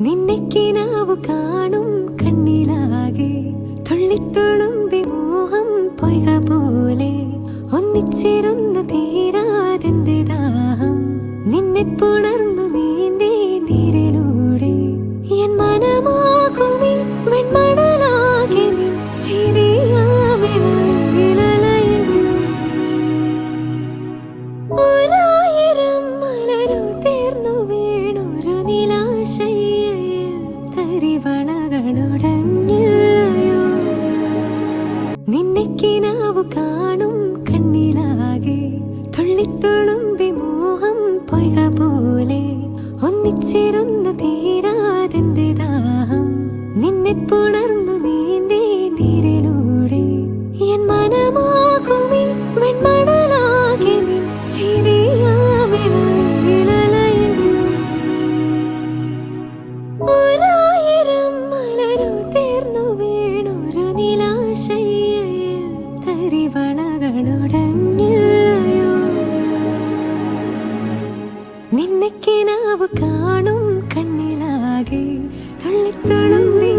നിന്നെ കിനാവു കാണും കണ്ണിലാകെ തുള്ളിത്തുളുമ്പി മോഹം പൊയ്ക പോലെ ഒന്നിച്ചിരുന്നു തീരാതെന്റെ ദാഹം നിന്നെ പുണർന്നു നീന്തേ നീരിലൂടെ എൻ മനമാകുമേ വെൺമണലാകെ നിൻ ചിരിയാമിളവിലലയിൽ ഒരായിരം മലരു തീർന്നു വീണൊരു നിലാശയിൽ തരിവണകളുടഞ്ഞില്ലയോ നിന്നെ കിനാവു കാണും കണ്ണിലാകെ തുള്ളിത്തുളുമ്പി മോഹം പൊയ്ക പോലെ ഒന്നിച്ചിരുന്നു തീരാതെന്റെ ദാഹം നിന്നെ പുണർന്നു നീന്തേ നീരിലൂടെ എൻ മനമാകുമേ വെൺമണലാകെ നിൻ ചിരിയാമിളവിലലയിൽ ഒരായിരം മലരു തീർന്നു വീണൊരു നിലാശയിൽ തരിവണകളുടഞ്ഞില്ലയോ നിന്നെ കിനാവു കാണും കണ്ണിലാകെ തുള്ളിത്തുളുമ്പി